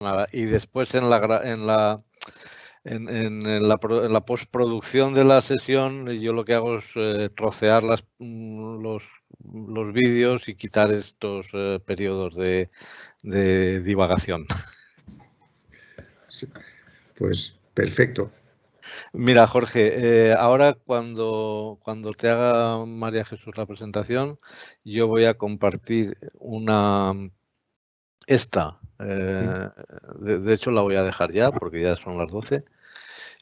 Nada. Y después en la postproducción de la sesión, yo lo que hago es trocear los vídeos y quitar estos periodos de divagación. Sí, pues perfecto. Mira, Jorge, ahora cuando te haga María Jesús la presentación, yo voy a compartir esta. De hecho, la voy a dejar ya porque ya son las 12.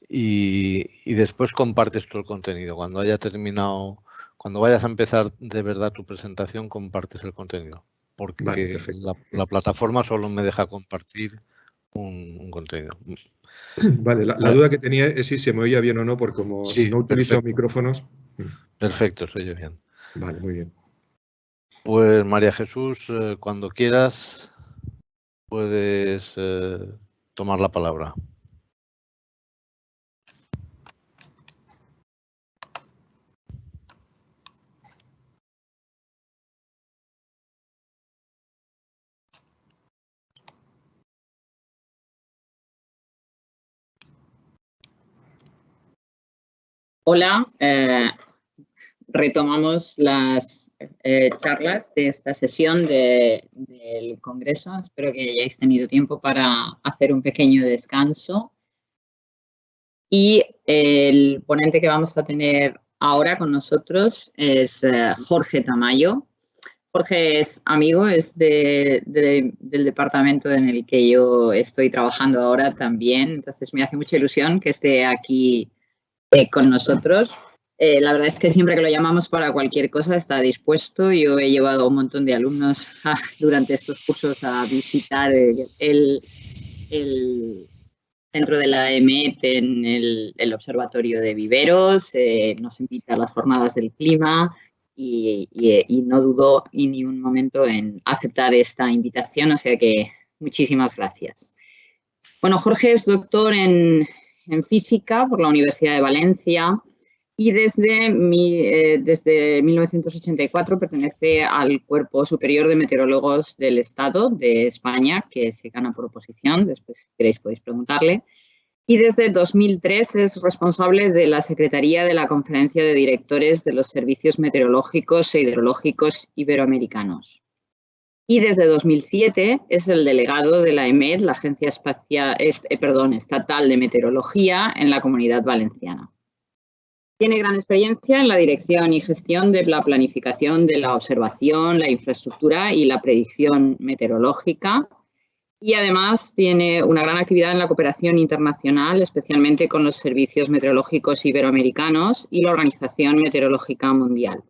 Y después compartes todo el contenido. Cuando haya terminado, cuando vayas a empezar de verdad tu presentación, compartes el contenido. Porque Vale, la plataforma solo me deja compartir un contenido. Vale, la duda que tenía es si se me oía bien o no, porque como sí, no utilizo perfecto. micrófonos. Perfecto, se oye bien. Vale, muy bien. Pues María Jesús, cuando quieras, puedes tomar la palabra. Hola, retomamos las charlas de esta sesión del Congreso. Espero que hayáis tenido tiempo para hacer un pequeño descanso. Y el ponente que vamos a tener ahora con nosotros es Jorge Tamayo. Jorge es amigo, es del departamento en el que yo estoy trabajando ahora también. Entonces me hace mucha ilusión que esté aquí con nosotros. La verdad es que siempre que lo llamamos para cualquier cosa está dispuesto. Yo he llevado a un montón de alumnos durante estos cursos a visitar el centro de la EMET en el Observatorio de Viveros. Nos invita a las jornadas del clima y no dudó ni un momento en aceptar esta invitación. O sea que muchísimas gracias. Bueno, Jorge es doctor en física por la Universidad de Valencia y desde 1984 pertenece al Cuerpo Superior de Meteorólogos del Estado de España, que se gana por oposición, después si queréis podéis preguntarle. Y desde 2003 es responsable de la Secretaría de la Conferencia de Directores de los Servicios Meteorológicos e Hidrológicos Iberoamericanos. Y desde 2007 es el delegado de la EMET, la Agencia Estatal de Meteorología, en la Comunidad Valenciana. Tiene gran experiencia en la dirección y gestión de la planificación de la observación, la infraestructura y la predicción meteorológica. Y además tiene una gran actividad en la cooperación internacional, especialmente con los servicios meteorológicos iberoamericanos y la Organización Meteorológica Mundial.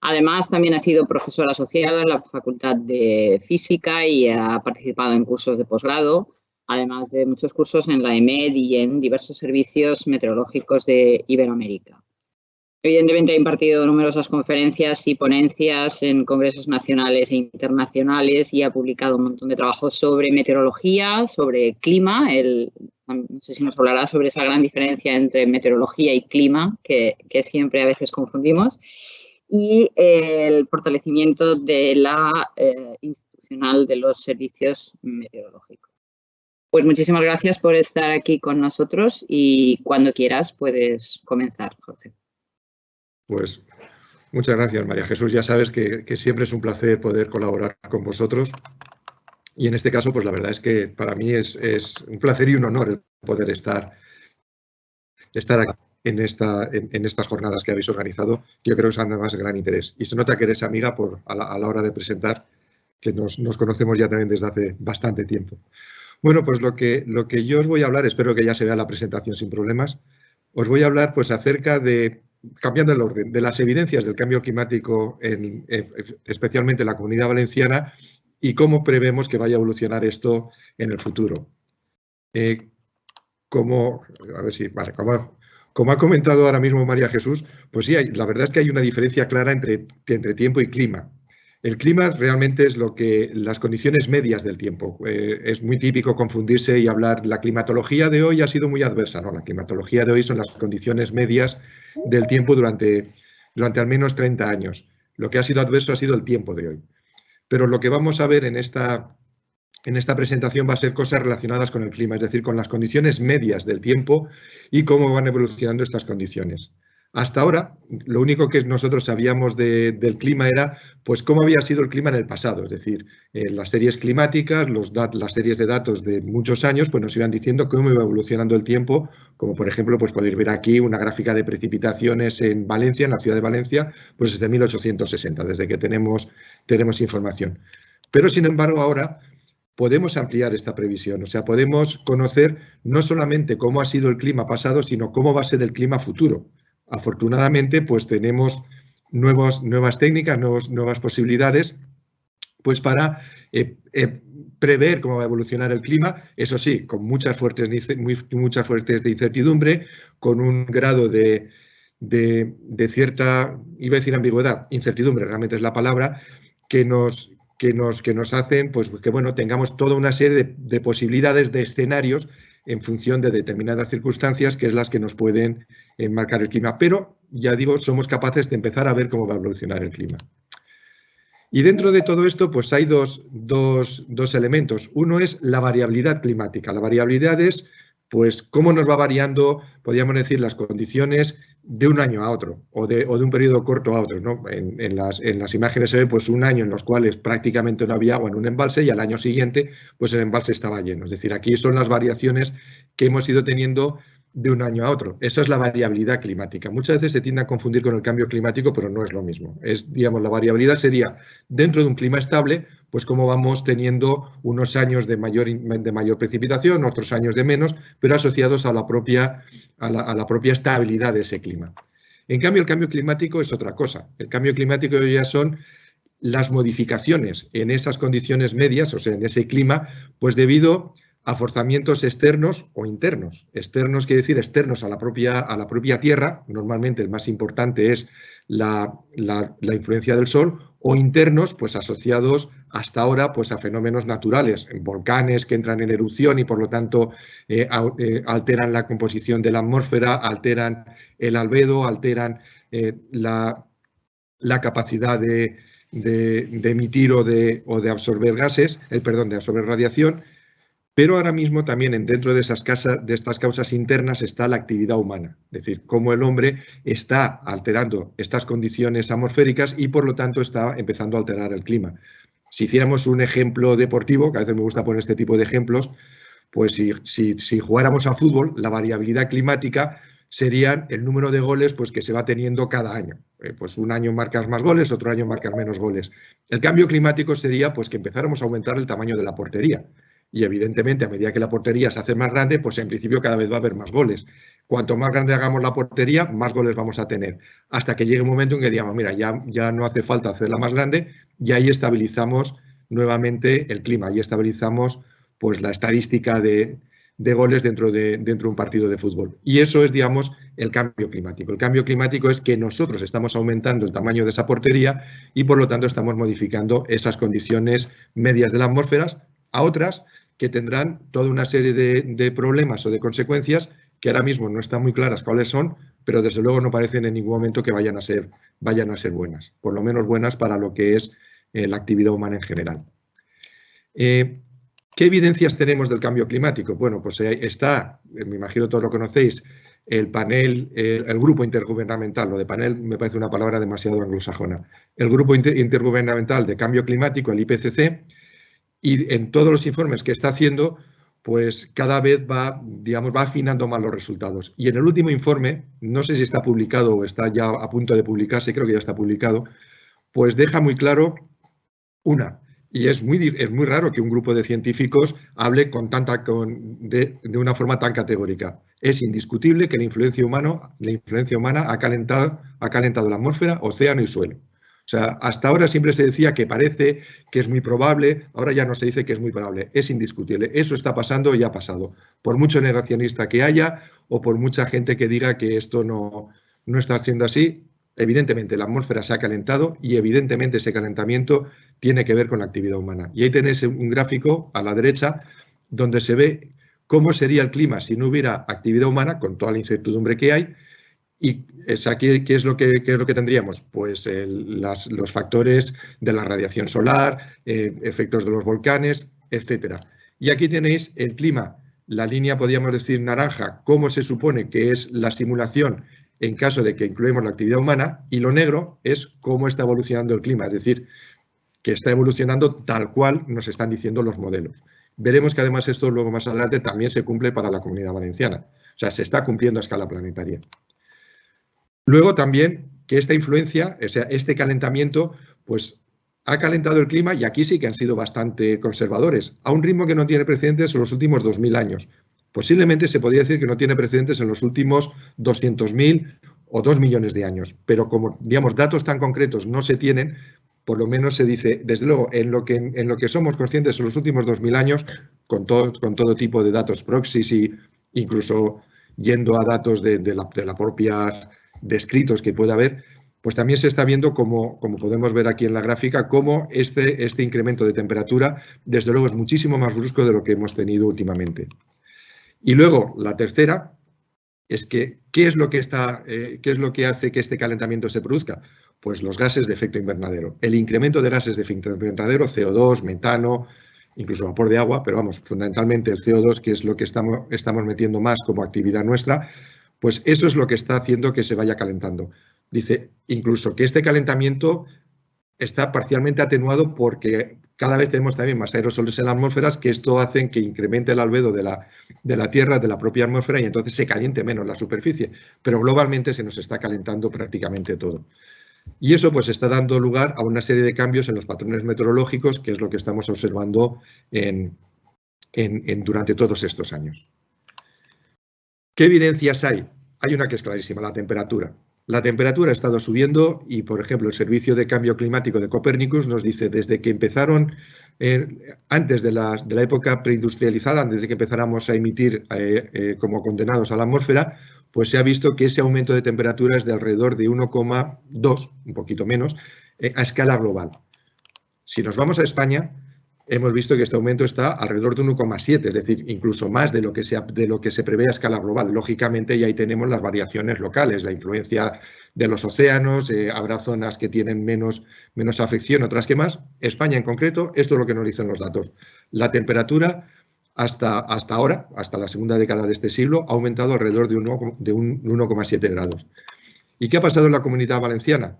Además, también ha sido profesor asociado en la Facultad de Física y ha participado en cursos de posgrado, además de muchos cursos en la EMET y en diversos servicios meteorológicos de Iberoamérica. Evidentemente ha impartido numerosas conferencias y ponencias en congresos nacionales e internacionales y ha publicado un montón de trabajos sobre meteorología, sobre clima. No sé si nos hablará sobre esa gran diferencia entre meteorología y clima, que siempre a veces confundimos. Y el fortalecimiento de la institucional de los servicios meteorológicos. Pues muchísimas gracias por estar aquí con nosotros y cuando quieras puedes comenzar, Jorge. Pues muchas gracias, María Jesús. Ya sabes que siempre es un placer poder colaborar con vosotros. Y en este caso, pues la verdad es que para mí es un placer y un honor el poder estar aquí en estas jornadas que habéis organizado. Yo creo que son además de gran interés. Y se nota que eres amiga a la hora de presentar, que nos conocemos ya también desde hace bastante tiempo. Bueno, pues lo que yo os voy a hablar, espero que ya se vea la presentación sin problemas, os voy a hablar pues acerca de, cambiando el orden, de las evidencias del cambio climático, especialmente en la Comunidad Valenciana, y cómo prevemos que vaya a evolucionar esto en el futuro. Como ha comentado ahora mismo María Jesús, pues sí, la verdad es que hay una diferencia clara entre tiempo y clima. El clima realmente es las condiciones medias del tiempo. Es muy típico confundirse y hablar, la climatología de hoy ha sido muy adversa. No, la climatología de hoy son las condiciones medias del tiempo durante al menos 30 años. Lo que ha sido adverso ha sido el tiempo de hoy. Pero lo que vamos a ver en esta en esta presentación va a ser cosas relacionadas con el clima, es decir, con las condiciones medias del tiempo y cómo van evolucionando estas condiciones. Hasta ahora, lo único que nosotros sabíamos del clima era pues cómo había sido el clima en el pasado, es decir, las series climáticas, las series de datos de muchos años, pues nos iban diciendo cómo iba evolucionando el tiempo, como por ejemplo, pues podéis ver aquí una gráfica de precipitaciones en Valencia, en la ciudad de Valencia, pues desde 1860, desde que tenemos información. Pero, sin embargo, ahora podemos ampliar esta previsión, o sea, podemos conocer no solamente cómo ha sido el clima pasado, sino cómo va a ser el clima futuro. Afortunadamente, pues tenemos nuevas técnicas, nuevas posibilidades, pues para prever cómo va a evolucionar el clima, eso sí, con muchas fuertes de incertidumbre, con un grado de cierta, iba a decir ambigüedad, incertidumbre realmente es la palabra, que nos hacen pues que bueno, tengamos toda una serie de posibilidades, de escenarios en función de determinadas circunstancias, que es las que nos pueden marcar el clima. Pero, ya digo, somos capaces de empezar a ver cómo va a evolucionar el clima. Y dentro de todo esto, pues hay dos elementos. Uno es la variabilidad climática. La variabilidad es, pues, cómo nos va variando, podríamos decir, las condiciones de un año a otro o de un periodo corto a otro, ¿no? En las imágenes se ve pues un año en los cuales prácticamente no había agua en un embalse y al año siguiente pues el embalse estaba lleno. Es decir, aquí son las variaciones que hemos ido teniendo de un año a otro. Esa es la variabilidad climática. Muchas veces se tiende a confundir con el cambio climático, pero no es lo mismo. Digamos, la variabilidad sería, dentro de un clima estable, pues cómo vamos teniendo unos años de mayor precipitación, otros años de menos, pero asociados a la propia estabilidad de ese clima. En cambio, el cambio climático es otra cosa. El cambio climático ya son las modificaciones en esas condiciones medias, o sea, en ese clima, pues debido a forzamientos externos o internos. Externos quiere decir externos a la propia Tierra, normalmente el más importante es la influencia del Sol, o internos, pues asociados hasta ahora pues, a fenómenos naturales, volcanes que entran en erupción y por lo tanto alteran la composición de la atmósfera, alteran el albedo, alteran la capacidad de emitir o de absorber gases, de absorber radiación. Pero ahora mismo también dentro de estas causas internas está la actividad humana, es decir, cómo el hombre está alterando estas condiciones atmosféricas y por lo tanto está empezando a alterar el clima. Si hiciéramos un ejemplo deportivo, que a veces me gusta poner este tipo de ejemplos, pues si jugáramos a fútbol, la variabilidad climática serían el número de goles pues, que se va teniendo cada año. Pues un año marcas más goles, otro año marcas menos goles. El cambio climático sería pues, que empezáramos a aumentar el tamaño de la portería. Y evidentemente, a medida que la portería se hace más grande, pues en principio cada vez va a haber más goles. Cuanto más grande hagamos la portería, más goles vamos a tener. Hasta que llegue un momento en que digamos, mira, ya no hace falta hacerla más grande y ahí estabilizamos nuevamente el clima, ahí estabilizamos pues, la estadística de goles dentro de un partido de fútbol. Y eso es, digamos, el cambio climático. El cambio climático es que nosotros estamos aumentando el tamaño de esa portería y, por lo tanto, estamos modificando esas condiciones medias de la atmósfera a otras que tendrán toda una serie de problemas o de consecuencias que ahora mismo no están muy claras cuáles son, pero desde luego no parecen en ningún momento que vayan a ser buenas, por lo menos buenas para lo que es la actividad humana en general. ¿Qué evidencias tenemos del cambio climático? Bueno, pues está, me imagino todos lo conocéis, el panel, el grupo intergubernamental, lo de panel me parece una palabra demasiado anglosajona, el grupo intergubernamental de cambio climático, el IPCC, y en todos los informes que está haciendo, pues cada vez va afinando más los resultados. Y en el último informe, no sé si está publicado o está ya a punto de publicarse, creo que ya está publicado, pues deja muy claro y es muy raro que un grupo de científicos hable de una forma tan categórica. Es indiscutible que la influencia humana ha calentado la atmósfera, océano y suelo. O sea, hasta ahora siempre se decía que parece, que es muy probable, ahora ya no se dice que es muy probable, es indiscutible. Eso está pasando y ha pasado. Por mucho negacionista que haya o por mucha gente que diga que esto no está siendo así, evidentemente la atmósfera se ha calentado y evidentemente ese calentamiento tiene que ver con la actividad humana. Y ahí tenéis un gráfico a la derecha donde se ve cómo sería el clima si no hubiera actividad humana, con toda la incertidumbre que hay. ¿Y ¿qué es lo que tendríamos? Pues los factores de la radiación solar, efectos de los volcanes, etcétera. Y aquí tenéis el clima, la línea, podríamos decir, naranja, cómo se supone que es la simulación en caso de que incluamos la actividad humana, y lo negro es cómo está evolucionando el clima, es decir, que está evolucionando tal cual nos están diciendo los modelos. Veremos que además esto luego más adelante también se cumple para la Comunidad Valenciana, o sea, se está cumpliendo a escala planetaria. Luego también que esta influencia, o sea, este calentamiento, pues ha calentado el clima, y aquí sí que han sido bastante conservadores, a un ritmo que no tiene precedentes en los últimos 2000 años. Posiblemente se podría decir que no tiene precedentes en los últimos 200.000 o 2 millones de años, pero como, digamos, datos tan concretos no se tienen, por lo menos se dice, desde luego, en lo que somos conscientes en los últimos 2000 años, con todo tipo de datos proxies y incluso yendo a datos de la propia descritos que pueda haber, pues también se está viendo, como podemos ver aquí en la gráfica, cómo este incremento de temperatura, desde luego, es muchísimo más brusco de lo que hemos tenido últimamente. Y luego, la tercera, es que ¿qué es lo que hace que este calentamiento se produzca? Pues los gases de efecto invernadero. El incremento de gases de efecto invernadero, CO2, metano, incluso vapor de agua, pero vamos, fundamentalmente el CO2, que es lo que estamos metiendo más como actividad nuestra, pues eso es lo que está haciendo que se vaya calentando. Dice incluso que este calentamiento está parcialmente atenuado porque cada vez tenemos también más aerosoles en las atmósferas, que esto hace que incremente el albedo de la Tierra, de la propia atmósfera, y entonces se caliente menos la superficie. Pero globalmente se nos está calentando prácticamente todo. Y eso pues está dando lugar a una serie de cambios en los patrones meteorológicos, que es lo que estamos observando durante todos estos años. ¿Qué evidencias hay? Hay una que es clarísima, la temperatura. La temperatura ha estado subiendo y, por ejemplo, el Servicio de Cambio Climático de Copernicus nos dice, desde que empezaron, antes de la época preindustrializada, antes de que empezáramos a emitir como condenados a la atmósfera, pues se ha visto que ese aumento de temperatura es de alrededor de 1,2, un poquito menos, a escala global. Si nos vamos a España, hemos visto que este aumento está alrededor de 1,7, es decir, incluso más de lo que se prevé a escala global. Lógicamente, y ahí tenemos las variaciones locales, la influencia de los océanos, habrá zonas que tienen menos afección, otras que más. España en concreto, esto es lo que nos dicen los datos. La temperatura hasta ahora, hasta la segunda década de este siglo, ha aumentado alrededor de un 1,7 grados. ¿Y qué ha pasado en la Comunidad Valenciana?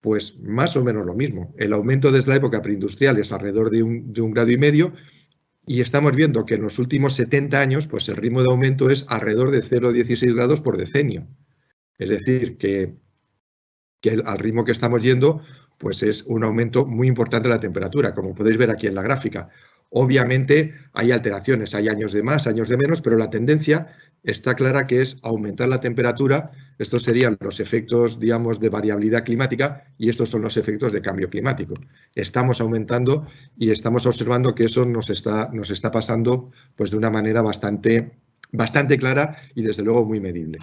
Pues más o menos lo mismo. El aumento desde la época preindustrial es alrededor de un grado y medio, y estamos viendo que en los últimos 70 años pues el ritmo de aumento es alrededor de 0,16 grados por decenio. Es decir, que al ritmo que estamos yendo pues es un aumento muy importante de la temperatura, como podéis ver aquí en la gráfica. Obviamente hay alteraciones, hay años de más, años de menos, pero la tendencia está clara, que es aumentar la temperatura. Estos serían los efectos, digamos, de variabilidad climática, y estos son los efectos de cambio climático. Estamos aumentando y estamos observando que eso nos está pasando pues de una manera bastante clara y desde luego muy medible.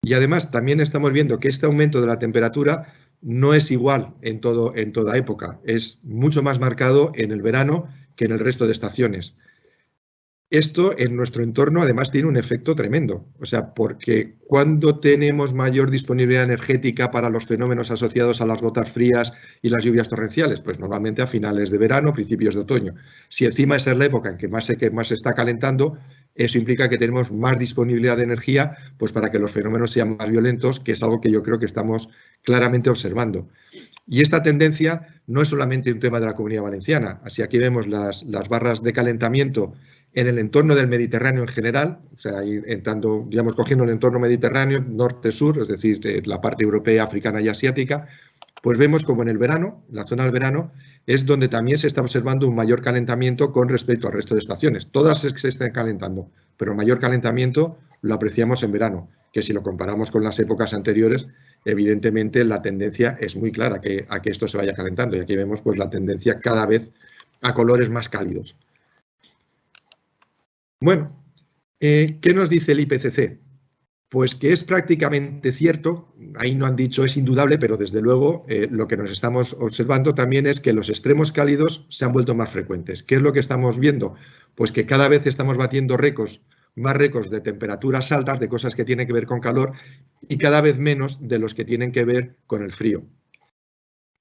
Y además también estamos viendo que este aumento de la temperatura no es igual en toda época, es mucho más marcado en el verano que en el resto de estaciones. Esto en nuestro entorno además tiene un efecto tremendo, o sea, porque cuando tenemos mayor disponibilidad energética para los fenómenos asociados a las gotas frías y las lluvias torrenciales, pues normalmente a finales de verano, principios de otoño. Si encima esa es la época en que más se está calentando, eso implica que tenemos más disponibilidad de energía pues para que los fenómenos sean más violentos, que es algo que yo creo que estamos claramente observando. Y esta tendencia no es solamente un tema de la Comunidad Valenciana. Así aquí vemos las barras de calentamiento en el entorno del Mediterráneo en general, o sea, entrando, digamos, cogiendo el entorno mediterráneo, norte-sur, es decir, la parte europea, africana y asiática, pues vemos como en el verano, la zona del verano, es donde también se está observando un mayor calentamiento con respecto al resto de estaciones. Todas se están calentando, pero el mayor calentamiento lo apreciamos en verano, que si lo comparamos con las épocas anteriores, evidentemente la tendencia es muy clara a que esto se vaya calentando. Y aquí vemos pues la tendencia cada vez a colores más cálidos. Bueno, ¿qué nos dice el IPCC? Pues que es prácticamente cierto, ahí no han dicho es indudable, pero desde luego lo que nos estamos observando también es que los extremos cálidos se han vuelto más frecuentes. ¿Qué es lo que estamos viendo? Pues que cada vez estamos batiendo más récords de temperaturas altas, de cosas que tienen que ver con calor, y cada vez menos de los que tienen que ver con el frío.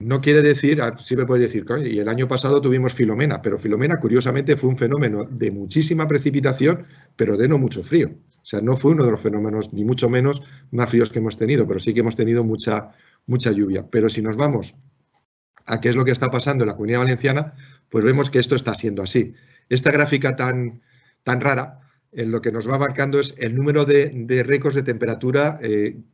no quiere decir, siempre puedes decir, coño, y el año pasado tuvimos Filomena, pero Filomena curiosamente fue un fenómeno de muchísima precipitación, pero de no mucho frío. O sea, no fue uno de los fenómenos, ni mucho menos, más fríos que hemos tenido, pero sí que hemos tenido mucha lluvia. Pero si nos vamos a qué es lo que está pasando en la Comunidad Valenciana, pues vemos que esto está siendo así. Esta gráfica tan rara, lo que nos va marcando es el número de récords de temperatura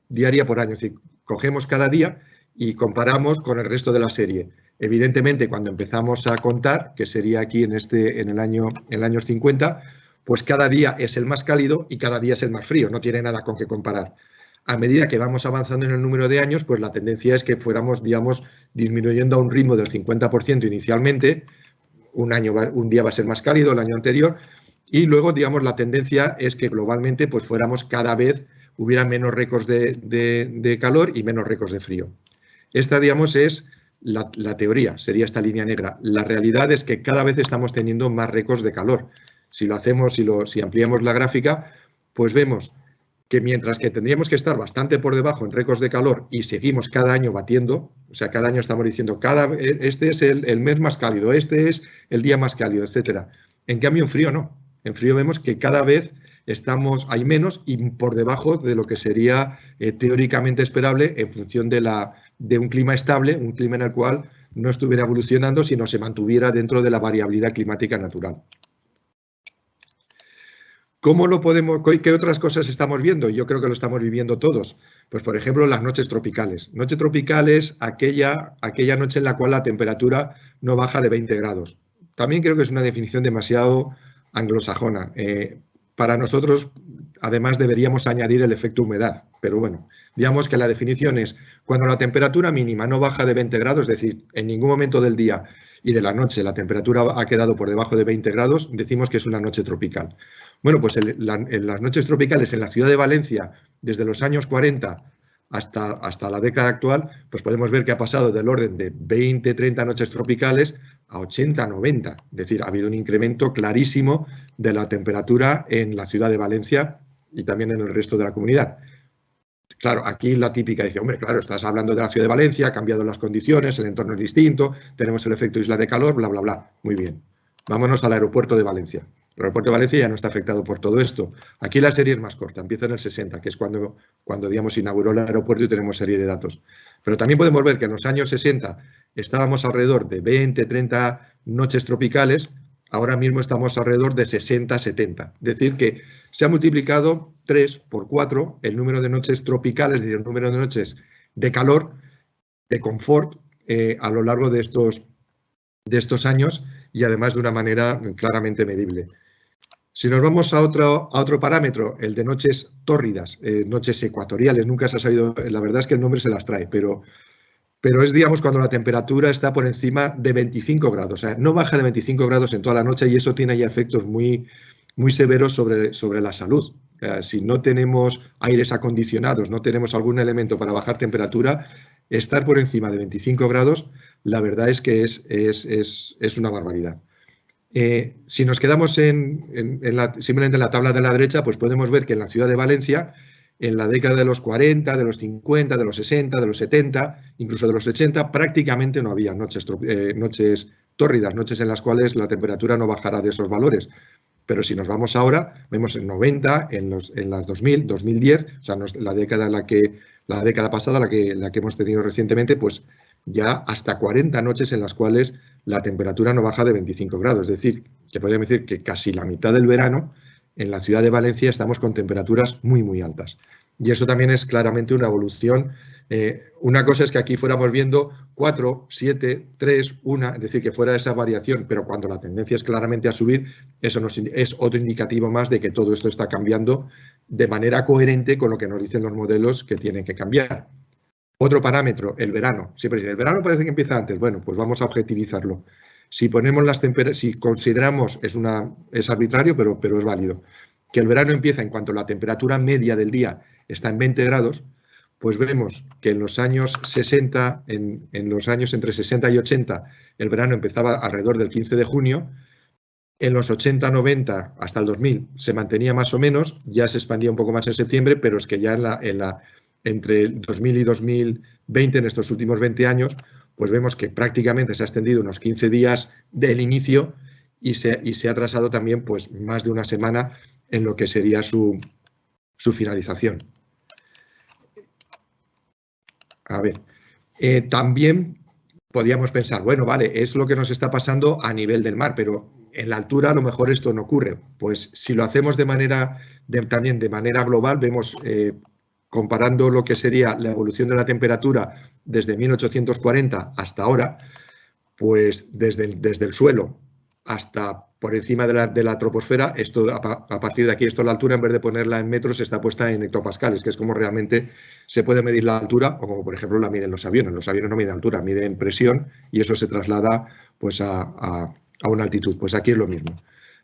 diaria por año. Es decir, cogemos cada día y comparamos con el resto de la serie. Evidentemente, cuando empezamos a contar, que sería aquí en el año 50, pues cada día es el más cálido y cada día es el más frío, no tiene nada con qué comparar. A medida que vamos avanzando en el número de años, pues la tendencia es que fuéramos, digamos, disminuyendo a un ritmo del 50% inicialmente. Un día va a ser más cálido, el año anterior, y luego, digamos, la tendencia es que globalmente pues fuéramos cada vez, hubiera menos récords de calor y menos récords de frío. Esta, digamos, es la teoría, sería esta línea negra. La realidad es que cada vez estamos teniendo más récords de calor. Si lo hacemos, si ampliamos la gráfica, pues vemos que mientras que tendríamos que estar bastante por debajo en récords de calor y seguimos cada año batiendo, o sea, cada año estamos diciendo, este es el mes más cálido, este es el día más cálido, etcétera. En cambio, en frío no. En frío vemos que cada vez hay menos y por debajo de lo que sería teóricamente esperable en función de un clima estable, un clima en el cual no estuviera evolucionando, sino se mantuviera dentro de la variabilidad climática natural. ¿Qué otras cosas estamos viendo? Yo creo que lo estamos viviendo todos. Pues, por ejemplo, las noches tropicales. Noche tropical es aquella noche en la cual la temperatura no baja de 20 grados. También creo que es una definición demasiado anglosajona. Para nosotros, además, deberíamos añadir el efecto humedad. Pero bueno, digamos que la definición es cuando la temperatura mínima no baja de 20 grados, es decir, en ningún momento del día y de la noche la temperatura ha quedado por debajo de 20 grados, decimos que es una noche tropical. Bueno, pues en las noches tropicales en la ciudad de Valencia, desde los años 40 hasta la década actual, pues podemos ver que ha pasado del orden de 20, 30 noches tropicales a 80, 90. Es decir, ha habido un incremento clarísimo de la temperatura en la ciudad de Valencia y también en el resto de la comunidad. Claro, aquí la típica dice, hombre, claro, estás hablando de la ciudad de Valencia, ha cambiado las condiciones, el entorno es distinto, tenemos el efecto isla de calor, bla, bla, bla. Muy bien. Vámonos al aeropuerto de Valencia. El aeropuerto de Valencia ya no está afectado por todo esto. Aquí la serie es más corta, empieza en el 60, que es cuando digamos, inauguró el aeropuerto y tenemos serie de datos. Pero también podemos ver que en los años 60 estábamos alrededor de 20, 30 noches tropicales, ahora mismo estamos alrededor de 60, 70. Es decir, que se ha multiplicado 3 por 4 el número de noches tropicales, es decir, el número de noches de calor, de confort, a lo largo de estos años y además de una manera claramente medible. Si nos vamos a otro parámetro, el de noches tórridas, noches ecuatoriales, nunca se ha sabido, la verdad es que el nombre se las trae, pero es, digamos, cuando la temperatura está por encima de 25 grados, o sea, no baja de 25 grados en toda la noche y eso tiene ya efectos muy, muy severos sobre la salud. Si no tenemos aires acondicionados, no tenemos algún elemento para bajar temperatura, estar por encima de 25 grados, la verdad es que es una barbaridad. Si nos quedamos simplemente en la tabla de la derecha, pues podemos ver que en la ciudad de Valencia, en la década de los 40, de los 50, de los 60, de los 70, incluso de los 80, prácticamente no había noches tórridas, noches en las cuales la temperatura no bajara de esos valores. Pero si nos vamos ahora, vemos en 90, en las 2000, 2010, o sea, la década pasada, la que hemos tenido recientemente, pues ya hasta 40 noches en las cuales la temperatura no baja de 25 grados. Es decir, que podríamos decir que casi la mitad del verano en la ciudad de Valencia estamos con temperaturas muy, muy altas. Y eso también es claramente una evolución. Una cosa es que aquí fuéramos viendo 4, 7, 3, 1, es decir, que fuera esa variación, pero cuando la tendencia es claramente a subir, eso es otro indicativo más de que todo esto está cambiando de manera coherente con lo que nos dicen los modelos que tienen que cambiar. Otro parámetro, el verano. Siempre dice, el verano parece que empieza antes. Bueno, pues vamos a objetivizarlo. Si consideramos, es arbitrario, pero es válido, que el verano empieza en cuanto la temperatura media del día está en 20 grados, pues vemos que en los años 60, en los años entre 60 y 80, el verano empezaba alrededor del 15 de junio. En los 80, 90, hasta el 2000, se mantenía más o menos, ya se expandía un poco más en septiembre, pero es que ya entre el 2000 y 2020, en estos últimos 20 años, pues vemos que prácticamente se ha extendido unos 15 días del inicio y se ha atrasado también pues, más de una semana en lo que sería su finalización. A ver, también podríamos pensar, bueno, vale, es lo que nos está pasando a nivel del mar, pero en la altura a lo mejor esto no ocurre. Pues si lo hacemos también de manera global, vemos, comparando lo que sería la evolución de la temperatura desde 1840 hasta ahora, pues desde el suelo hasta por encima de la troposfera, esto a partir de aquí, esto la altura, en vez de ponerla en metros, está puesta en hectopascales, que es como realmente se puede medir la altura, o como por ejemplo la miden los aviones. Los aviones no miden altura, miden presión y eso se traslada pues, a una altitud. Pues aquí es lo mismo.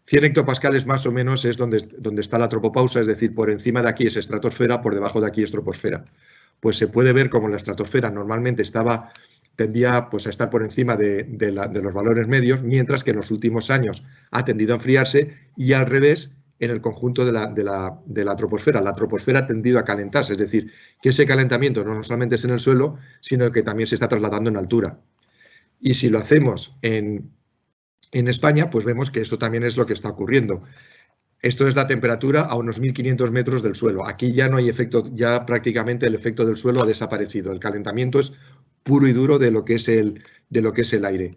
100 hectopascales más o menos es donde está la tropopausa, es decir, por encima de aquí es estratosfera, por debajo de aquí es troposfera. Pues se puede ver como la estratosfera normalmente tendía pues, a estar por encima de los valores medios, mientras que en los últimos años ha tendido a enfriarse y al revés en el conjunto de la troposfera. La troposfera ha tendido a calentarse, es decir, que ese calentamiento no solamente es en el suelo, sino que también se está trasladando en altura. Y si lo hacemos en España, pues vemos que eso también es lo que está ocurriendo. Esto es la temperatura a unos 1.500 metros del suelo. Aquí ya no hay efecto, ya prácticamente el efecto del suelo ha desaparecido. El calentamiento es puro y duro de lo que es el aire.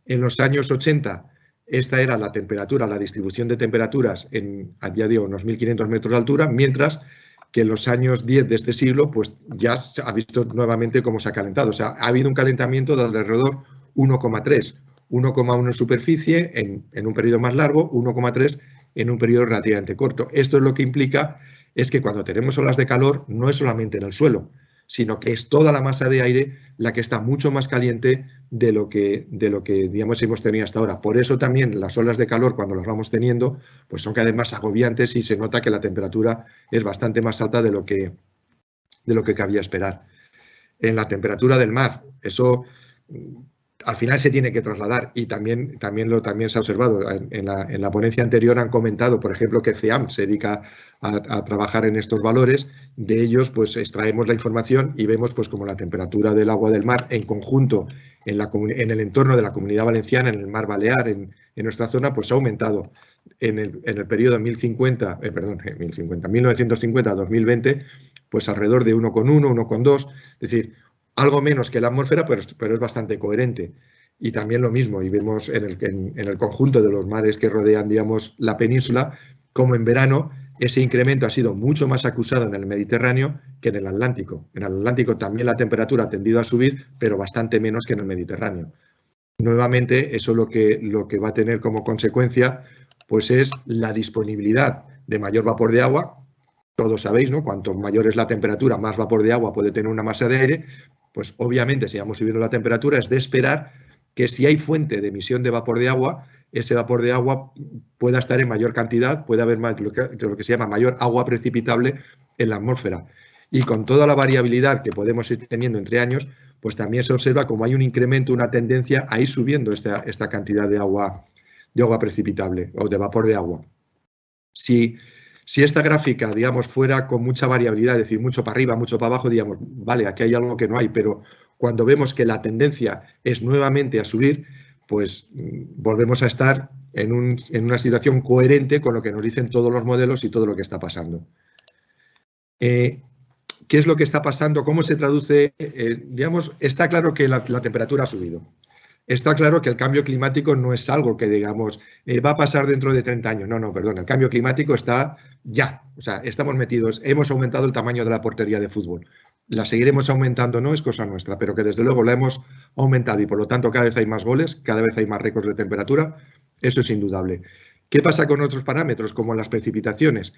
En los años 80, esta era la temperatura, la distribución de temperaturas a día de unos 1.500 metros de altura, mientras que en los años 10 de este siglo, pues ya se ha visto nuevamente cómo se ha calentado. O sea, ha habido un calentamiento de alrededor 1,3, 1,1 en superficie en un periodo más largo, 1,3 en un periodo relativamente corto. Esto es lo que implica es que cuando tenemos olas de calor no es solamente en el suelo, sino que es toda la masa de aire la que está mucho más caliente de lo que digamos, hemos tenido hasta ahora. Por eso también las olas de calor, cuando las vamos teniendo, pues son cada vez más agobiantes y se nota que la temperatura es bastante más alta de lo que cabía esperar. En la temperatura del mar, eso al final se tiene que trasladar y también se ha observado. En la ponencia anterior han comentado, por ejemplo, que CEAM se dedica a trabajar en estos valores. De ellos, pues extraemos la información y vemos pues como la temperatura del agua del mar en conjunto en el entorno de la Comunidad Valenciana, en el mar Balear, en nuestra zona, pues ha aumentado en el periodo 1950 a 2020, pues alrededor de 1,1, 1,2, es decir, algo menos que la atmósfera, pero es bastante coherente. Y también lo mismo, y vemos en el conjunto de los mares que rodean, digamos, la península, como en verano ese incremento ha sido mucho más acusado en el Mediterráneo que en el Atlántico. En el Atlántico también la temperatura ha tendido a subir, pero bastante menos que en el Mediterráneo. Nuevamente, eso lo que va a tener como consecuencia pues es la disponibilidad de mayor vapor de agua. Todos sabéis, ¿no? Cuanto mayor es la temperatura, más vapor de agua puede tener una masa de aire. Pues obviamente, si vamos subiendo la temperatura, es de esperar que si hay fuente de emisión de vapor de agua, ese vapor de agua pueda estar en mayor cantidad, puede haber lo que se llama mayor agua precipitable en la atmósfera. Y con toda la variabilidad que podemos ir teniendo entre años, pues también se observa como hay un incremento, una tendencia a ir subiendo esta cantidad de agua precipitable o de vapor de agua. Si esta gráfica, digamos, fuera con mucha variabilidad, es decir, mucho para arriba, mucho para abajo, digamos, vale, aquí hay algo que no hay, pero cuando vemos que la tendencia es nuevamente a subir, pues volvemos a estar en una situación coherente con lo que nos dicen todos los modelos y todo lo que está pasando. ¿Qué es lo que está pasando? ¿Cómo se traduce? Digamos, está claro que la temperatura ha subido. Está claro que el cambio climático no es algo que, digamos, va a pasar dentro de 30 años. No, perdón, el cambio climático está ya. O sea, estamos metidos, hemos aumentado el tamaño de la portería de fútbol. La seguiremos aumentando, no es cosa nuestra, pero que desde luego la hemos aumentado y por lo tanto cada vez hay más goles, cada vez hay más récords de temperatura. Eso es indudable. ¿Qué pasa con otros parámetros, como las precipitaciones?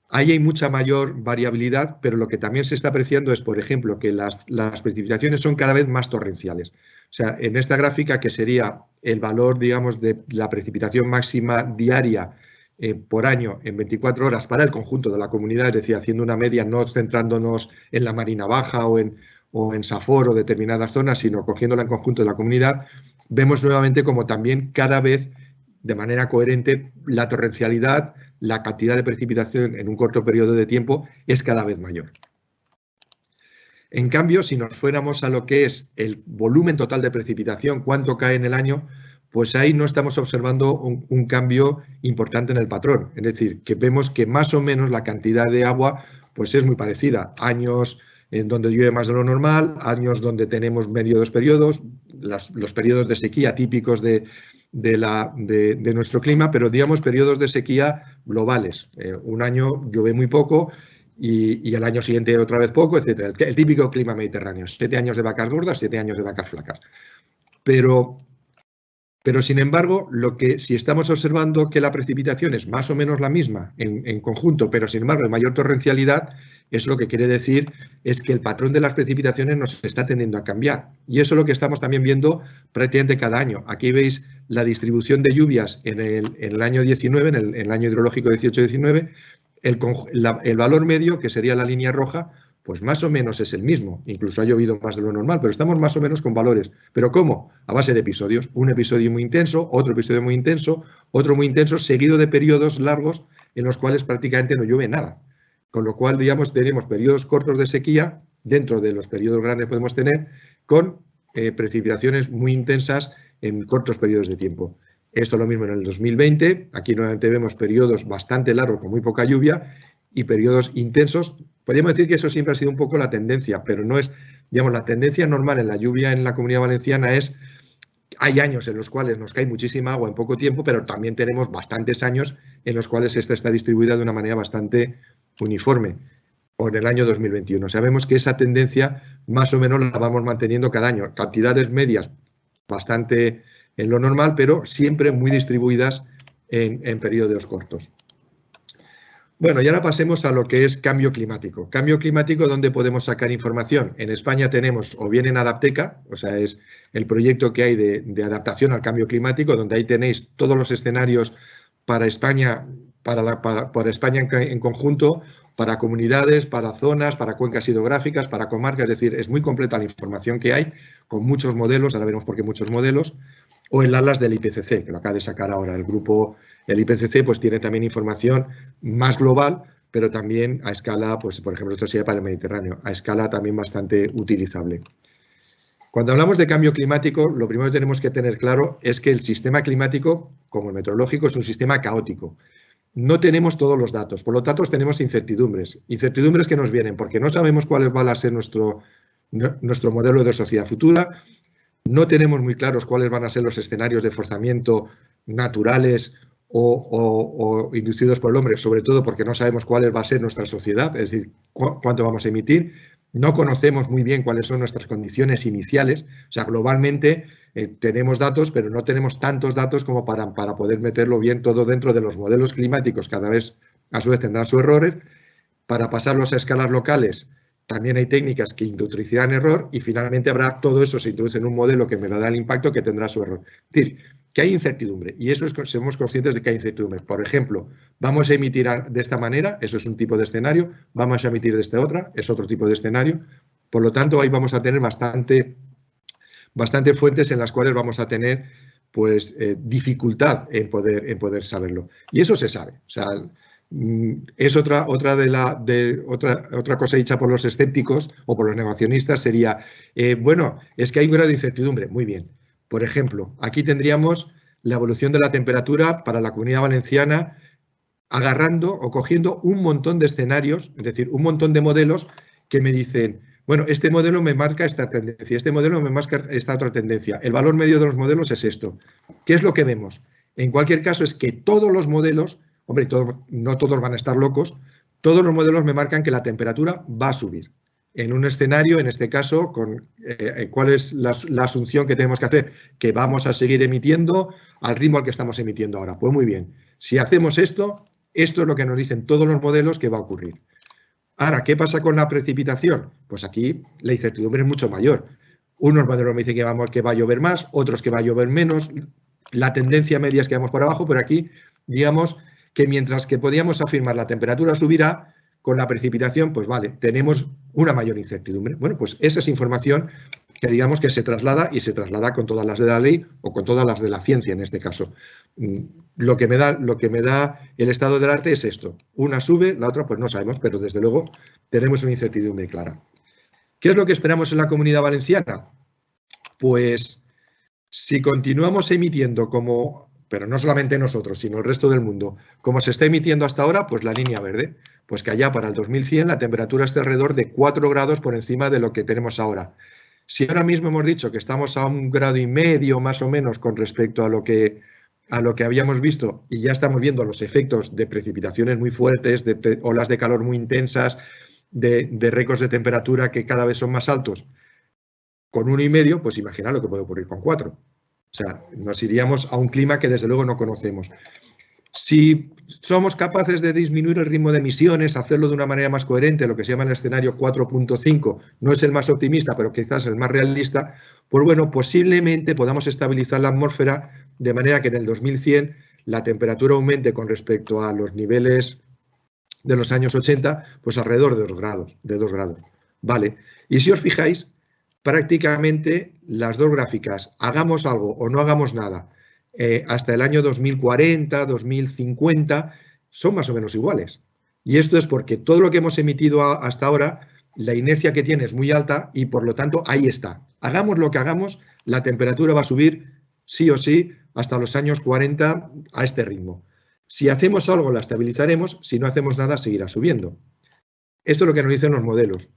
Ahí hay mucha mayor variabilidad, pero lo que también se está apreciando es, por ejemplo, que las precipitaciones son cada vez más torrenciales. O sea, en esta gráfica, que sería el valor, digamos, de la precipitación máxima diaria por año en 24 horas para el conjunto de la comunidad, es decir, haciendo una media, no centrándonos en la Marina Baja o en Safor o determinadas zonas, sino cogiéndola en conjunto de la comunidad, vemos nuevamente como también cada vez de manera coherente la torrencialidad, la cantidad de precipitación en un corto periodo de tiempo es cada vez mayor. En cambio, si nos fuéramos a lo que es el volumen total de precipitación, cuánto cae en el año, pues ahí no estamos observando un cambio importante en el patrón. Es decir, que vemos que más o menos la cantidad de agua pues es muy parecida. Años en donde llueve más de lo normal, años donde tenemos periodos, los periodos de sequía típicos de nuestro clima, pero digamos periodos de sequía globales. Un año llueve muy poco y el año siguiente otra vez poco, etc. El típico clima mediterráneo. 7 años de vacas gordas, 7 años de vacas flacas. Pero sin embargo, si estamos observando que la precipitación es más o menos la misma en conjunto, pero sin embargo hay mayor torrencialidad, eso lo que quiere decir es que el patrón de las precipitaciones nos está tendiendo a cambiar. Y eso es lo que estamos también viendo prácticamente cada año. Aquí veis la distribución de lluvias en el año 19, en el año hidrológico 18-19, el valor medio, que sería la línea roja, pues más o menos es el mismo. Incluso ha llovido más de lo normal, pero estamos más o menos con valores. ¿Pero cómo? A base de episodios. Un episodio muy intenso, otro episodio muy intenso, otro muy intenso, seguido de periodos largos en los cuales prácticamente no llueve nada. Con lo cual, digamos, tenemos periodos cortos de sequía, dentro de los periodos grandes podemos tener, con precipitaciones muy intensas en cortos periodos de tiempo. Esto es lo mismo en el 2020. Aquí nuevamente vemos periodos bastante largos con muy poca lluvia y periodos intensos. Podríamos decir que eso siempre ha sido un poco la tendencia, pero no es, digamos, la tendencia normal en la lluvia en la Comunidad Valenciana es, hay años en los cuales nos cae muchísima agua en poco tiempo, pero también tenemos bastantes años en los cuales esta está distribuida de una manera bastante uniforme. O en el año 2021. Sabemos que esa tendencia más o menos la vamos manteniendo cada año. Cantidades medias bastante en lo normal, pero siempre muy distribuidas en periodos cortos. Bueno, y ahora pasemos a lo que es cambio climático. Cambio climático, ¿dónde podemos sacar información? En España tenemos, o bien en Adapteca, o sea, es el proyecto que hay de adaptación al cambio climático, donde ahí tenéis todos los escenarios para España, para España en conjunto, para comunidades, para zonas, para cuencas hidrográficas, para comarcas. Es decir, es muy completa la información que hay, con muchos modelos, ahora veremos por qué muchos modelos, o el atlas del IPCC, que lo acaba de sacar ahora el grupo. El IPCC pues tiene también información más global, pero también a escala, pues por ejemplo, esto sería para el Mediterráneo, a escala también bastante utilizable. Cuando hablamos de cambio climático, lo primero que tenemos que tener claro es que el sistema climático, como el meteorológico, es un sistema caótico. No tenemos todos los datos, por lo tanto tenemos incertidumbres. Incertidumbres que nos vienen porque no sabemos cuál va a ser nuestro modelo de sociedad futura, no tenemos muy claros cuáles van a ser los escenarios de forzamiento naturales o inducidos por el hombre, sobre todo porque no sabemos cuál va a ser nuestra sociedad, es decir, cuánto vamos a emitir. No conocemos muy bien cuáles son nuestras condiciones iniciales. O sea, globalmente tenemos datos, pero no tenemos tantos datos como para poder meterlo bien todo dentro de los modelos climáticos. Cada vez, a su vez, tendrán sus errores. Para pasarlos a escalas locales, también hay técnicas que introducirán error y finalmente habrá todo eso, se introduce en un modelo que me dará el impacto que tendrá su error. Es decir, que hay incertidumbre y eso somos conscientes de que hay incertidumbre. Por ejemplo, vamos a emitir de esta manera, eso es un tipo de escenario, vamos a emitir de esta otra, es otro tipo de escenario. Por lo tanto, ahí vamos a tener bastante fuentes en las cuales vamos a tener pues dificultad en poder saberlo. Y eso se sabe. O sea, es otra cosa dicha por los escépticos o por los negacionistas sería, bueno, es que hay un grado de incertidumbre. Muy bien. Por ejemplo, aquí tendríamos la evolución de la temperatura para la Comunidad Valenciana agarrando o cogiendo un montón de escenarios, es decir, un montón de modelos que me dicen, bueno, este modelo me marca esta tendencia, este modelo me marca esta otra tendencia. El valor medio de los modelos es esto. ¿Qué es lo que vemos? En cualquier caso es que todos los modelos, hombre, no todos van a estar locos, todos los modelos me marcan que la temperatura va a subir. En un escenario, en este caso, ¿cuál es la asunción que tenemos que hacer? Que vamos a seguir emitiendo al ritmo al que estamos emitiendo ahora. Pues muy bien, si hacemos esto es lo que nos dicen todos los modelos que va a ocurrir. Ahora, ¿qué pasa con la precipitación? Pues aquí la incertidumbre es mucho mayor. Unos modelos me dicen que va a llover más, otros que va a llover menos. La tendencia media es que vamos por abajo, pero aquí, digamos que mientras que podíamos afirmar la temperatura subirá, con la precipitación, pues vale, tenemos una mayor incertidumbre. Bueno, pues esa es información que digamos que se traslada y se traslada con todas las de la ley o con todas las de la ciencia en este caso. Lo que me da el estado del arte es esto. Una sube, la otra pues no sabemos, pero desde luego tenemos una incertidumbre clara. ¿Qué es lo que esperamos en la Comunidad Valenciana? Pues si continuamos emitiendo como, pero no solamente nosotros, sino el resto del mundo, como se está emitiendo hasta ahora, pues la línea verde, pues que allá para el 2100 la temperatura esté alrededor de 4 grados por encima de lo que tenemos ahora. Si ahora mismo hemos dicho que estamos a 1,5 grados más o menos con respecto a lo que habíamos visto y ya estamos viendo los efectos de precipitaciones muy fuertes, de olas de calor muy intensas, de récords de temperatura que cada vez son más altos, con 1,5, pues imagina lo que puede ocurrir con 4. O sea, nos iríamos a un clima que desde luego no conocemos. Si somos capaces de disminuir el ritmo de emisiones, hacerlo de una manera más coherente, lo que se llama el escenario 4.5, no es el más optimista, pero quizás el más realista, pues bueno, posiblemente podamos estabilizar la atmósfera de manera que en el 2100 la temperatura aumente con respecto a los niveles de los años 80, pues alrededor de 2 grados. Vale. Y si os fijáis, prácticamente las dos gráficas, hagamos algo o no hagamos nada, hasta el año 2040, 2050, son más o menos iguales. Y esto es porque todo lo que hemos emitido hasta ahora, la inercia que tiene es muy alta y por lo tanto ahí está. Hagamos lo que hagamos, la temperatura va a subir sí o sí hasta los años 40 a este ritmo. Si hacemos algo la estabilizaremos, si no hacemos nada seguirá subiendo. Esto es lo que nos dicen los modelos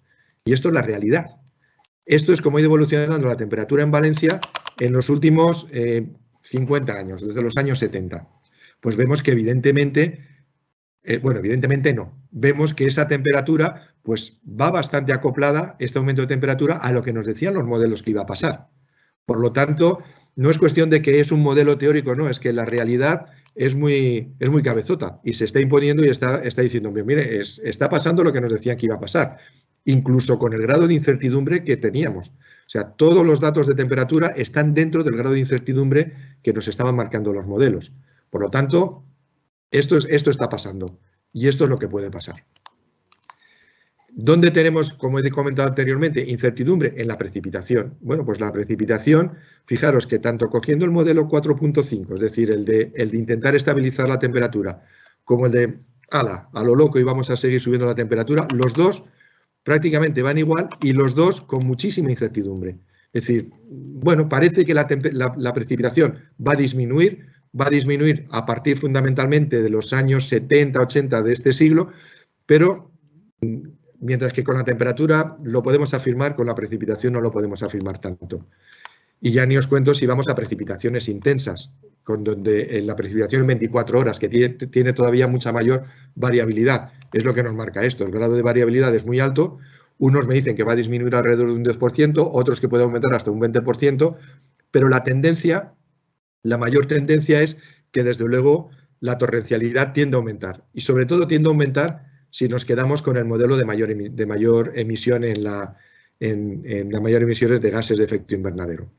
y esto es la realidad. Esto es como ha ido evolucionando la temperatura en Valencia en los últimos 50 años, desde los años 70. Pues vemos que evidentemente, evidentemente no, vemos que esa temperatura pues va bastante acoplada, este aumento de temperatura, a lo que nos decían los modelos que iba a pasar. Por lo tanto, no es cuestión de que es un modelo teórico, no, es que la realidad es muy cabezota y se está imponiendo y está diciendo, mire, está pasando lo que nos decían que iba a pasar, incluso con el grado de incertidumbre que teníamos. O sea, todos los datos de temperatura están dentro del grado de incertidumbre que nos estaban marcando los modelos. Por lo tanto, esto está pasando y esto es lo que puede pasar. ¿Dónde tenemos, como he comentado anteriormente, incertidumbre? En la precipitación. Bueno, pues la precipitación, fijaros que tanto cogiendo el modelo 4.5, es decir, el de intentar estabilizar la temperatura, como el de, a lo loco y vamos a seguir subiendo la temperatura, los dos prácticamente van igual y los dos con muchísima incertidumbre. Es decir, bueno, parece que la precipitación va a disminuir a partir fundamentalmente de los años 70, 80 de este siglo, pero mientras que con la temperatura lo podemos afirmar, con la precipitación no lo podemos afirmar tanto. Y ya ni os cuento si vamos a precipitaciones intensas, donde la precipitación en 24 horas, que tiene todavía mucha mayor variabilidad. Es lo que nos marca esto. El grado de variabilidad es muy alto. Unos me dicen que va a disminuir alrededor de un 10%, otros que puede aumentar hasta un 20%, pero la tendencia, la mayor tendencia es que desde luego la torrencialidad tiende a aumentar. Y sobre todo tiende a aumentar si nos quedamos con el modelo de mayor emisión en la mayor emisiones de gases de efecto invernadero.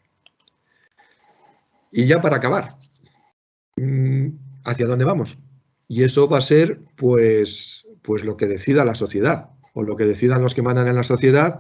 Y ya para acabar, ¿hacia dónde vamos? Y eso va a ser pues lo que decida la sociedad, o lo que decidan los que mandan en la sociedad,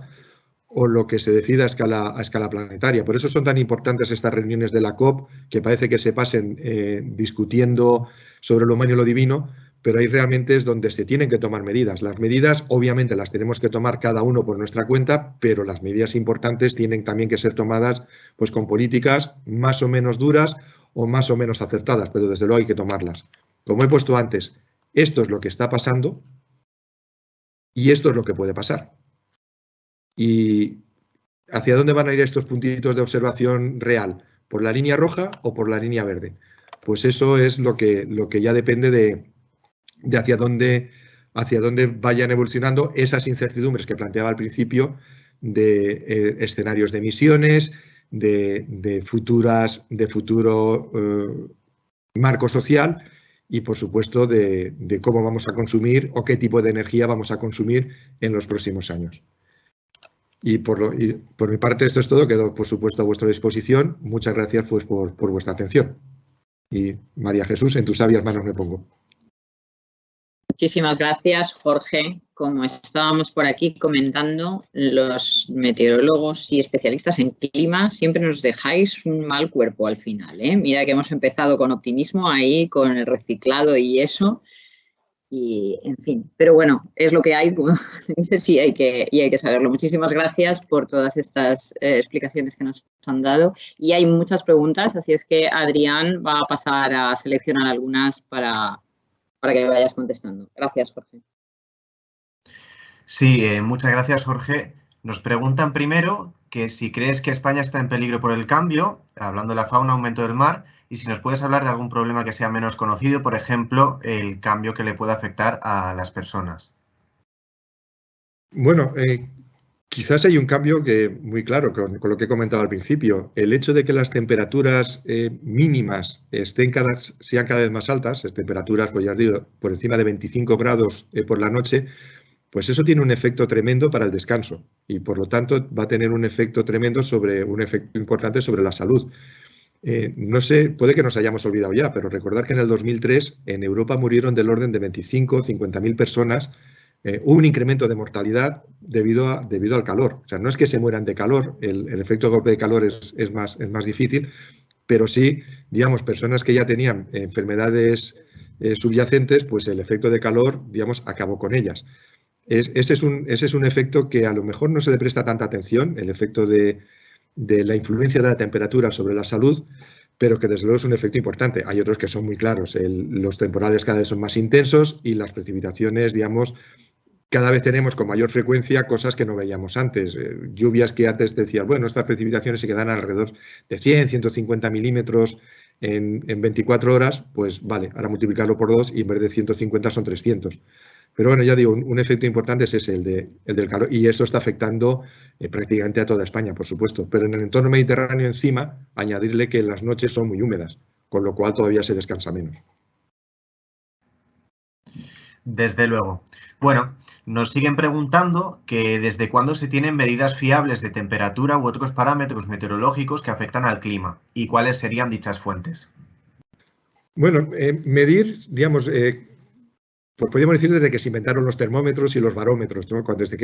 o lo que se decida a escala planetaria. Por eso son tan importantes estas reuniones de la COP, que parece que se pasen discutiendo sobre lo humano y lo divino, pero ahí realmente es donde se tienen que tomar medidas. Las medidas, obviamente, las tenemos que tomar cada uno por nuestra cuenta, pero las medidas importantes tienen también que ser tomadas pues, con políticas más o menos duras o más o menos acertadas, pero desde luego hay que tomarlas. Como he puesto antes, esto es lo que está pasando y esto es lo que puede pasar. ¿Y hacia dónde van a ir estos puntitos de observación real? ¿Por la línea roja o por la línea verde? Pues eso es lo que ya depende de hacia dónde vayan evolucionando esas incertidumbres que planteaba al principio de escenarios de emisiones, de futuro marco social y, por supuesto, de cómo vamos a consumir o qué tipo de energía vamos a consumir en los próximos años. Y por mi parte esto es todo. Quedo, por supuesto, a vuestra disposición. Muchas gracias pues, por vuestra atención. Y María Jesús, en tus sabias manos me pongo. Muchísimas gracias, Jorge. Como estábamos por aquí comentando, los meteorólogos y especialistas en clima siempre nos dejáis un mal cuerpo al final, ¿eh? Mira que hemos empezado con optimismo ahí, con el reciclado y eso, y en fin. Pero bueno, es lo que hay, como dices, y hay que saberlo. Muchísimas gracias por todas estas explicaciones que nos han dado. Y hay muchas preguntas, así es que Adrián va a pasar a seleccionar algunas para que vayas contestando. Gracias, Jorge. Sí, muchas gracias, Jorge. Nos preguntan primero que si crees que España está en peligro por el cambio, hablando de la fauna, aumento del mar, y si nos puedes hablar de algún problema que sea menos conocido, por ejemplo, el cambio que le puede afectar a las personas. Bueno, quizás hay un cambio muy claro con lo que he comentado al principio. El hecho de que las temperaturas mínimas sean cada vez más altas, temperaturas, pues ya os digo, por encima de 25 grados por la noche, pues eso tiene un efecto tremendo para el descanso y por lo tanto va a tener un efecto importante sobre la salud. No sé, puede que nos hayamos olvidado ya, pero recordar que en el 2003 en Europa murieron del orden de 25 o 50.000 personas. Hubo un incremento de mortalidad debido al calor. O sea, no es que se mueran de calor, el efecto de golpe de calor es más difícil, pero sí, digamos, personas que ya tenían enfermedades subyacentes, pues el efecto de calor, digamos, acabó con ellas. Ese es un efecto que a lo mejor no se le presta tanta atención, el efecto de la influencia de la temperatura sobre la salud, pero que desde luego es un efecto importante. Hay otros que son muy claros. Los temporales cada vez son más intensos y las precipitaciones, digamos, cada vez tenemos con mayor frecuencia cosas que no veíamos antes. Lluvias que antes decías, bueno, estas precipitaciones se quedan alrededor de 100, 150 milímetros en 24 horas, pues vale, ahora multiplicarlo por 2 y en vez de 150 son 300. Pero bueno, ya digo, un efecto importante es ese, el del calor, y esto está afectando prácticamente a toda España, por supuesto. Pero en el entorno mediterráneo encima, añadirle que las noches son muy húmedas, con lo cual todavía se descansa menos. Desde luego. Bueno, nos siguen preguntando que desde cuándo se tienen medidas fiables de temperatura u otros parámetros meteorológicos que afectan al clima y cuáles serían dichas fuentes. Bueno, medir, digamos, pues podríamos decir desde que se inventaron los termómetros y los barómetros, ¿no? Desde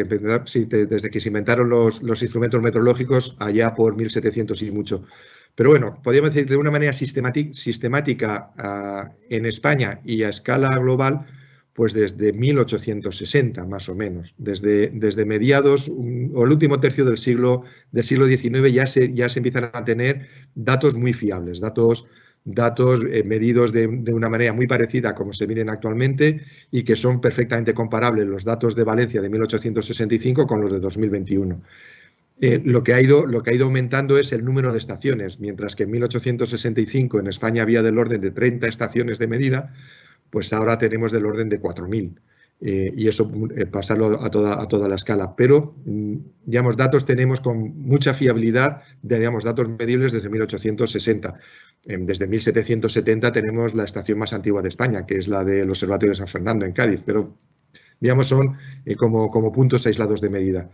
que se inventaron los instrumentos meteorológicos allá por 1700 y mucho. Pero bueno, podríamos decir de una manera sistemática en España y a escala global, pues desde 1860 más o menos. Desde mediados o el último tercio del siglo XIX ya se empiezan a tener datos muy fiables, datos medidos de una manera muy parecida a como se miden actualmente y que son perfectamente comparables los datos de Valencia de 1865 con los de 2021. Lo que ha ido aumentando es el número de estaciones, mientras que en 1865 en España había del orden de 30 estaciones de medida, pues ahora tenemos del orden de 4.000. Y eso pasarlo a toda la escala. Pero, digamos, datos tenemos con mucha fiabilidad, digamos, datos medibles desde 1860. Desde 1770 tenemos la estación más antigua de España, que es la del Observatorio de San Fernando, en Cádiz, pero, digamos, son como puntos aislados de medida.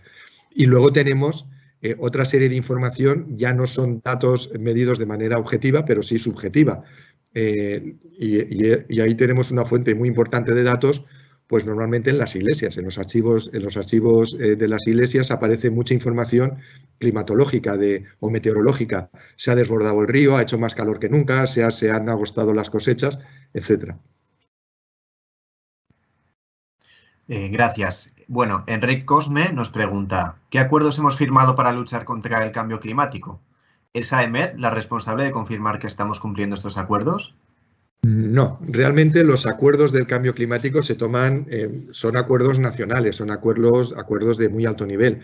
Y luego tenemos otra serie de información, ya no son datos medidos de manera objetiva, pero sí subjetiva. Y ahí tenemos una fuente muy importante de datos, pues normalmente en las iglesias, en los archivos de las iglesias aparece mucha información climatológica o meteorológica. Se ha desbordado el río, ha hecho más calor que nunca, se han agostado las cosechas, etc. Gracias. Bueno, Enrique Cosme nos pregunta, ¿qué acuerdos hemos firmado para luchar contra el cambio climático? ¿Es AEMET la responsable de confirmar que estamos cumpliendo estos acuerdos? No, realmente los acuerdos del cambio climático se toman, son acuerdos nacionales, son acuerdos de muy alto nivel.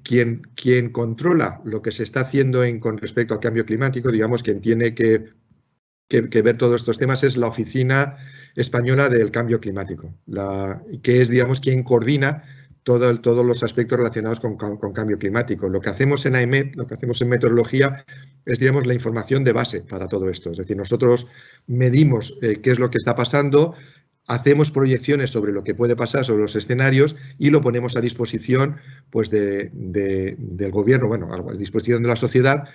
Quien controla lo que se está haciendo con respecto al cambio climático, digamos, quien tiene que ver todos estos temas es la Oficina Española del Cambio Climático, que es, digamos, quien coordina todos los aspectos relacionados con cambio climático. Lo que hacemos en AEMET, lo que hacemos en meteorología, es, digamos, la información de base para todo esto. Es decir, nosotros medimos qué es lo que está pasando, hacemos proyecciones sobre lo que puede pasar, sobre los escenarios y lo ponemos a disposición, pues, del gobierno, bueno, a disposición de la sociedad,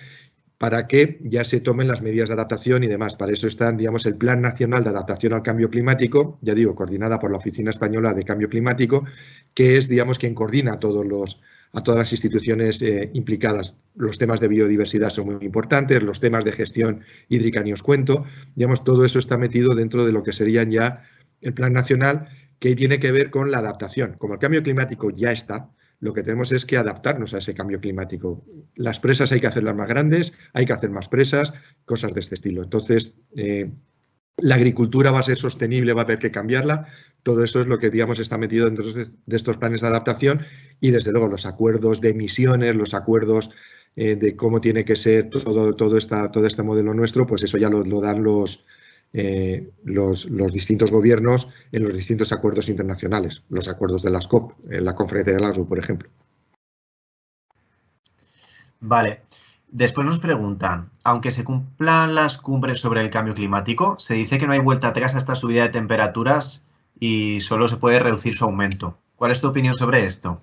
para que ya se tomen las medidas de adaptación y demás. Para eso está, digamos, el Plan Nacional de Adaptación al Cambio Climático, ya digo, coordinada por la Oficina Española de Cambio Climático, que es, digamos, quien coordina a todas las instituciones implicadas. Los temas de biodiversidad son muy importantes, los temas de gestión hídrica ni os cuento. Digamos, todo eso está metido dentro de lo que serían ya el plan nacional, que tiene que ver con la adaptación. Como el cambio climático ya está, lo que tenemos es que adaptarnos a ese cambio climático. Las presas hay que hacerlas más grandes, hay que hacer más presas, cosas de este estilo. Entonces, la agricultura va a ser sostenible, va a haber que cambiarla. Todo eso es lo que, digamos, está metido dentro de estos planes de adaptación y, desde luego, los acuerdos de emisiones, los acuerdos de cómo tiene que ser todo este modelo nuestro, pues eso ya lo dan los distintos gobiernos en los distintos acuerdos internacionales, los acuerdos de las COP, en la conferencia de Glasgow, por ejemplo. Vale. Después nos preguntan, aunque se cumplan las cumbres sobre el cambio climático, se dice que no hay vuelta atrás a esta subida de temperaturas y solo se puede reducir su aumento. ¿Cuál es tu opinión sobre esto?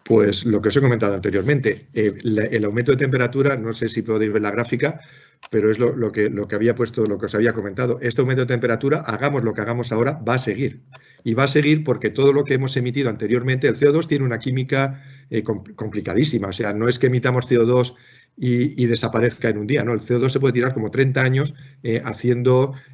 Pues lo que os he comentado anteriormente, el aumento de temperatura, no sé si podéis ver la gráfica, pero es lo que había puesto, lo que os había comentado. Este aumento de temperatura, hagamos lo que hagamos ahora, va a seguir. Y va a seguir porque todo lo que hemos emitido anteriormente, el CO2 tiene una química complicadísima. O sea, no es que emitamos CO2 y desaparezca en un día, ¿no? El CO2 se puede tirar como 30 años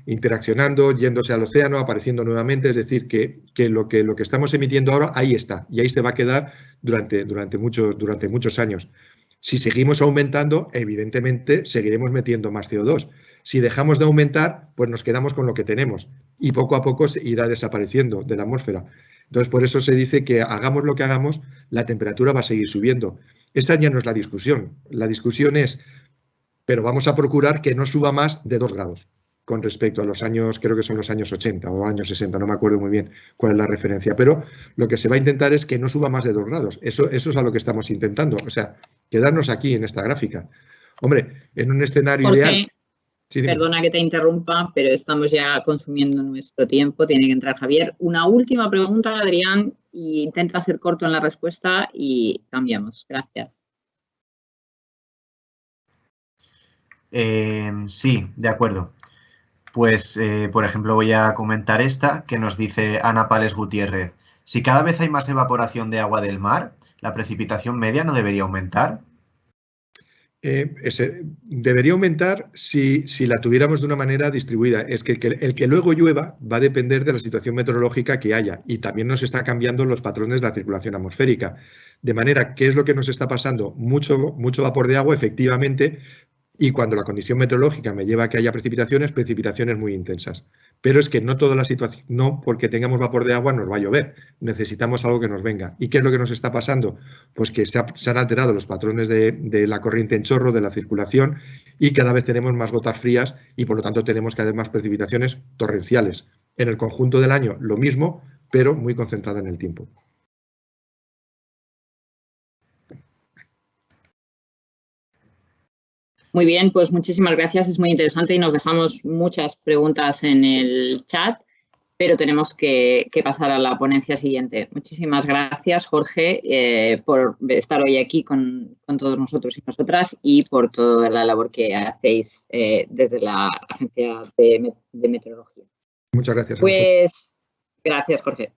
interaccionando, yéndose al océano, apareciendo nuevamente. Es decir, que lo que estamos emitiendo ahora, ahí está. Y ahí se va a quedar durante muchos años. Si seguimos aumentando, evidentemente seguiremos metiendo más CO2. Si dejamos de aumentar, pues nos quedamos con lo que tenemos y poco a poco se irá desapareciendo de la atmósfera. Entonces, por eso se dice que hagamos lo que hagamos, la temperatura va a seguir subiendo. Esa ya no es la discusión. La discusión es, pero vamos a procurar que no suba más de 2 grados con respecto a los años, creo que son los años 80 o años 60, no me acuerdo muy bien cuál es la referencia, pero lo que se va a intentar es que no suba más de 2 grados. Eso es a lo que estamos intentando, o sea, quedarnos aquí en esta gráfica. Hombre, en un escenario ideal... Sí, perdona que te interrumpa, pero estamos ya consumiendo nuestro tiempo, tiene que entrar Javier. Una última pregunta, Adrián, y intenta ser corto en la respuesta y cambiamos. Gracias. Sí, de acuerdo. Pues, por ejemplo, voy a comentar esta que nos dice Ana Pales Gutiérrez. Si cada vez hay más evaporación de agua del mar, ¿la precipitación media no debería aumentar? Debería aumentar si la tuviéramos de una manera distribuida. Es que el que luego llueva va a depender de la situación meteorológica que haya y también nos está cambiando los patrones de la circulación atmosférica. De manera, ¿qué es lo que nos está pasando? Mucho vapor de agua, efectivamente, y cuando la condición meteorológica me lleva a que haya precipitaciones muy intensas. Pero es que no toda la situación, no porque tengamos vapor de agua nos va a llover. Necesitamos algo que nos venga. ¿Y qué es lo que nos está pasando? Pues que se han alterado los patrones de la corriente en chorro, de la circulación, y cada vez tenemos más gotas frías y por lo tanto tenemos cada vez más precipitaciones torrenciales. En el conjunto del año lo mismo, pero muy concentrada en el tiempo. Muy bien, pues muchísimas gracias, es muy interesante y nos dejamos muchas preguntas en el chat, pero tenemos que pasar a la ponencia siguiente. Muchísimas gracias, Jorge, por estar hoy aquí con todos nosotros y nosotras y por toda la labor que hacéis desde la Agencia de Meteorología. Muchas gracias. Pues gracias, Jorge.